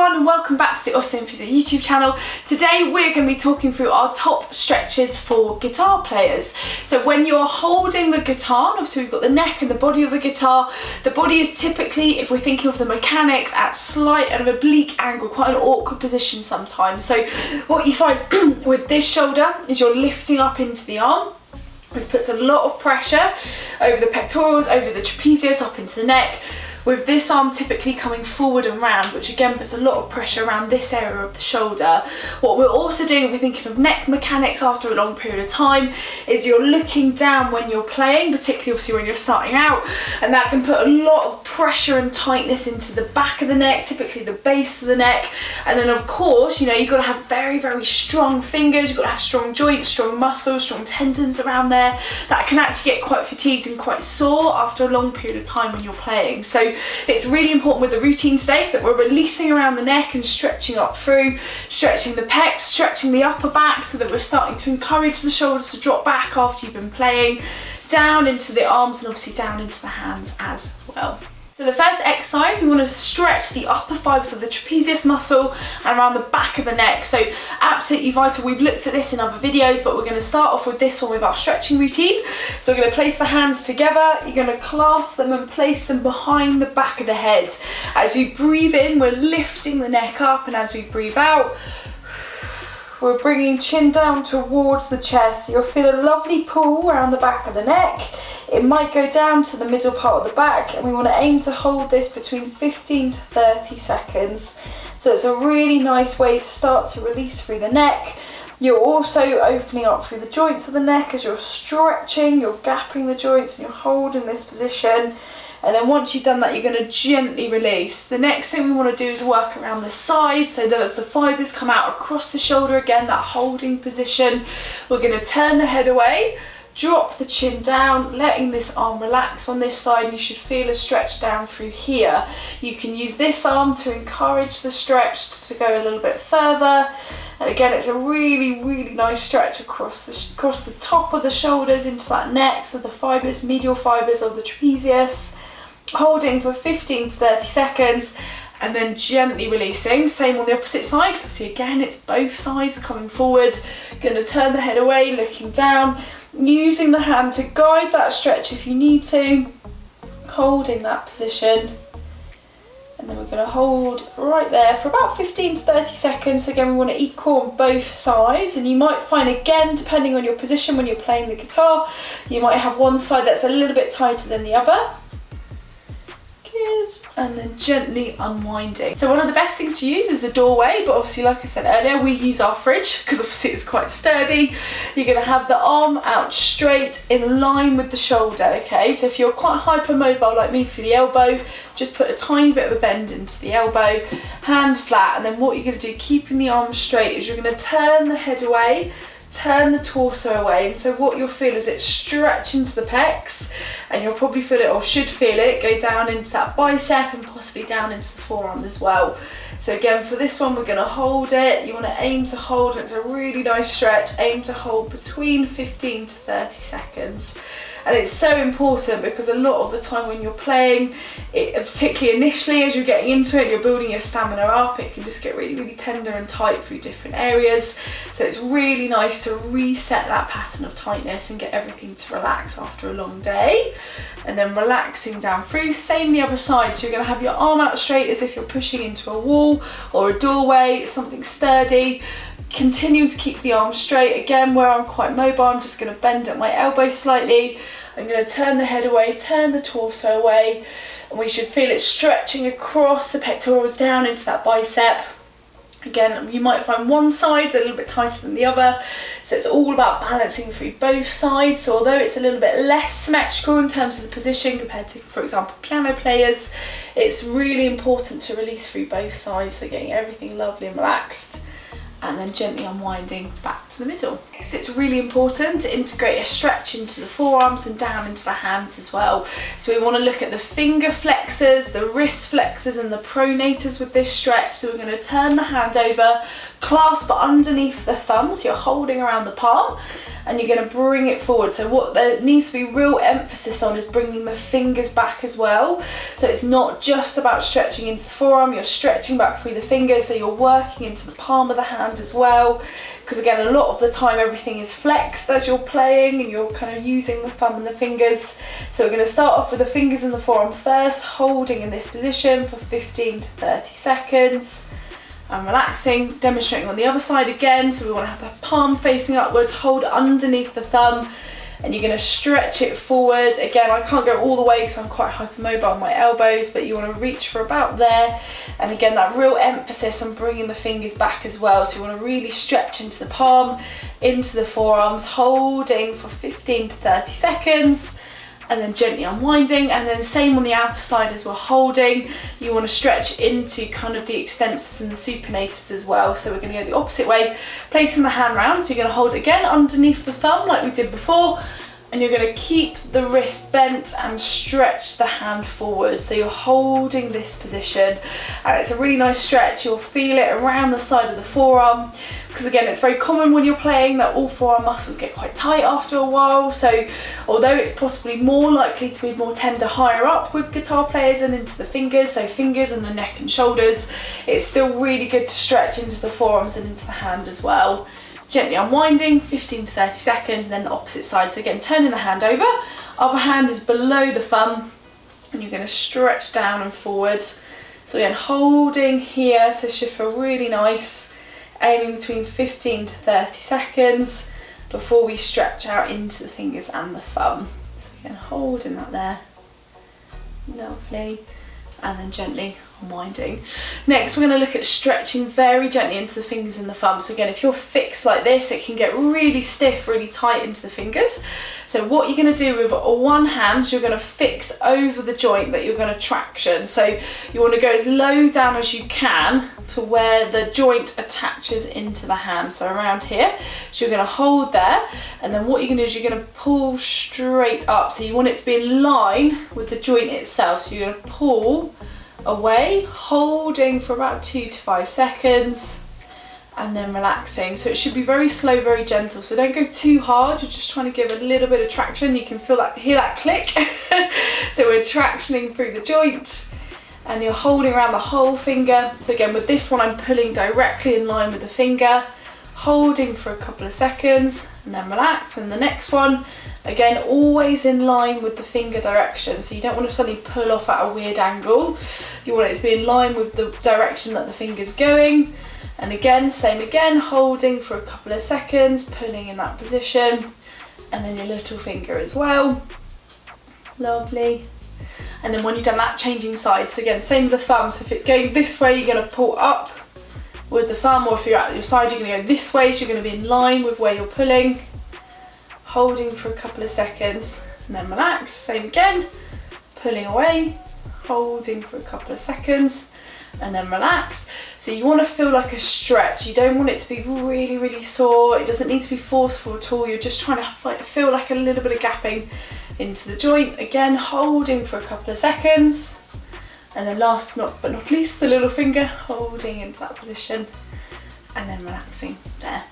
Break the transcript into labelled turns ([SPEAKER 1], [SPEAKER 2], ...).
[SPEAKER 1] everyone and welcome back to the Awesome Physio YouTube channel. Today we're going to be talking through our top stretches for guitar players. So when you're holding the guitar, obviously we've got the neck and the body of the guitar. The body is typically, if we're thinking of the mechanics, at slight and oblique angle, quite an awkward position sometimes. So what you find with this shoulder is you're lifting up into the arm. This puts a lot of pressure over the pectorals, over the trapezius, up into the neck, with this arm typically coming forward and round, which again puts a lot of pressure around this area of the shoulder. What we're also doing, if we're thinking of neck mechanics after a long period of time, is you're looking down when you're playing, particularly obviously when you're starting out, and that can put a lot of pressure and tightness into the back of the neck, typically the base of the neck. And then of course, you know, you've got to have very, very strong fingers, you've got to have strong joints, strong muscles, strong tendons around there. That can actually get quite fatigued and quite sore after a long period of time when you're playing. So it's really important with the routine today that we're releasing around the neck and stretching up through, stretching the pecs, stretching the upper back, so that we're starting to encourage the shoulders to drop back after you've been playing, down into the arms and obviously down into the hands as well. So the first exercise, we want to stretch the upper fibers of the trapezius muscle and around the back of the neck. So absolutely vital. We've looked at this in other videos, but we're going to start off with this one with our stretching routine. So we're going to place the hands together. You're going to clasp them and place them behind the back of the head. As we breathe in, we're lifting the neck up, and as we breathe out, we're bringing chin down towards the chest. You'll feel a lovely pull around the back of the neck. It might go down to the middle part of the back, and we want to aim to hold this between 15 to 30 seconds. So it's a really nice way to start to release through the neck. You're also opening up through the joints of the neck as you're stretching, you're gapping the joints and you're holding this position. And then once you've done that, you're going to gently release. The next thing we want to do is work around the side, so that as the fibers come out across the shoulder, again, that holding position, we're going to turn the head away, drop the chin down, letting this arm relax on this side, and you should feel a stretch down through here. You can use this arm to encourage the stretch to go a little bit further. And again, it's a really, really nice stretch across the top of the shoulders into that neck, so the fibers, medial fibers of the trapezius. Holding for 15 to 30 seconds and then gently releasing. Same on the opposite side, so obviously again it's both sides coming forward. Going to turn the head away, looking down, using the hand to guide that stretch if you need to, holding that position. And then we're going to hold right there for about 15 to 30 seconds. So again, we want to equal on both sides, and you might find, again, depending on your position when you're playing the guitar, you might have one side that's a little bit tighter than the other. And then gently unwinding. So one of the best things to use is a doorway, but obviously, like I said earlier, we use our fridge because obviously it's quite sturdy. You're going to have the arm out straight in line with the shoulder, okay? So if you're quite hypermobile like me for the elbow, just put a tiny bit of a bend into the elbow, hand flat, and then what you're going to do, keeping the arm straight, is you're going to turn the head away, turn the torso away, and so what you'll feel is it stretch into the pecs, and you'll probably feel it, or should feel it, go down into that bicep and possibly down into the forearm as well. So again, for this one, we're going to hold it. You want to aim to hold, it's a really nice stretch, aim to hold between 15 to 30 seconds. And it's so important because a lot of the time when you're playing, particularly initially as you're getting into it, you're building your stamina up, it can just get really, really tender and tight through different areas. So it's really nice to reset that pattern of tightness and get everything to relax after a long day. And then relaxing down through, same the other side. So you're going to have your arm out straight as if you're pushing into a wall or a doorway, something sturdy. Continue to keep the arm straight. Again, where I'm quite mobile, I'm just going to bend at my elbow slightly. I'm going to turn the head away, turn the torso away, and we should feel it stretching across the pectorals down into that bicep. Again, you might find one side's a little bit tighter than the other, so it's all about balancing through both sides. So although it's a little bit less symmetrical in terms of the position compared to, for example, piano players, it's really important to release through both sides, so getting everything lovely and relaxed, and then gently unwinding back to to the middle. Next, it's really important to integrate a stretch into the forearms and down into the hands as well. So we want to look at the finger flexors, the wrist flexors and the pronators with this stretch. So we're going to turn the hand over, clasp underneath the thumb, so you're holding around the palm, and you're going to bring it forward. So what there needs to be real emphasis on is bringing the fingers back as well. So it's not just about stretching into the forearm, you're stretching back through the fingers, so you're working into the palm of the hand as well. Because again, a lot of the time everything is flexed as you're playing and you're kind of using the thumb and the fingers. So we're going to start off with the fingers in the forearm first, holding in this position for 15 to 30 seconds. And relaxing, demonstrating on the other side again. So we want to have the palm facing upwards, hold underneath the thumb, and you're going to stretch it forward. Again, I can't go all the way because I'm quite hypermobile on my elbows, but you want to reach for about there. And again, that real emphasis on bringing the fingers back as well. So you want to really stretch into the palm, into the forearms, holding for 15 to 30 seconds. And then gently unwinding, and then same on the outer side as we're holding. You want to stretch into kind of the extensors and the supinators as well. So we're going to go the opposite way, placing the hand round. So you're going to hold again underneath the thumb like we did before, and you're going to keep the wrist bent and stretch the hand forward. So you're holding this position, and it's a really nice stretch. You'll feel it around the side of the forearm, because again, it's very common when you're playing that all forearm muscles get quite tight after a while. So although it's possibly more likely to be more tender higher up with guitar players and into the fingers, so fingers and the neck and shoulders, it's still really good to stretch into the forearms and into the hand as well. Gently unwinding, 15 to 30 seconds, and then the opposite side. So again, turning the hand over, other hand is below the thumb, and you're going to stretch down and forward. So again, holding here, so should feel really nice, aiming between 15 to 30 seconds before we stretch out into the fingers and the thumb. So again, holding that there, lovely, and then gently unwinding. Next, we're going to look at stretching very gently into the fingers and the thumb. So again, if you're fixed like this, it can get really stiff, really tight into the fingers. So what you're going to do with one hand, you're going to fix over the joint that you're going to traction. So you want to go as low down as you can to where the joint attaches into the hand, so around here. So you're going to hold there, and then what you're going to do is you're going to pull straight up. So you want it to be in line with the joint itself. So you're going to pull away, holding for about 2 to 5 seconds, and then relaxing. So it should be very slow, very gentle. So don't go too hard. You're just trying to give a little bit of traction. You can feel that, hear that click. So we're tractioning through the joint, and you're holding around the whole finger. So again, with this one, I'm pulling directly in line with the finger, holding for a couple of seconds, and then relax. And the next one, again, always in line with the finger direction. So you don't want to suddenly pull off at a weird angle. You want it to be in line with the direction that the finger's going. And again, same again, holding for a couple of seconds, pulling in that position, and then your little finger as well. Lovely. And then when you've done that, changing sides. So again, same with the thumb. So if it's going this way, you're going to pull up with the thumb, or if you're at your side, you're going to go this way, so you're going to be in line with where you're pulling, holding for a couple of seconds, and then relax. Same again, pulling away, holding for a couple of seconds, and then relax. So you want to feel like a stretch. You don't want it to be really, really sore. It doesn't need to be forceful at all. You're just trying to feel like a little bit of gapping into the joint. Again, holding for a couple of seconds. And then last but not least, the little finger, holding into that position, and then relaxing there.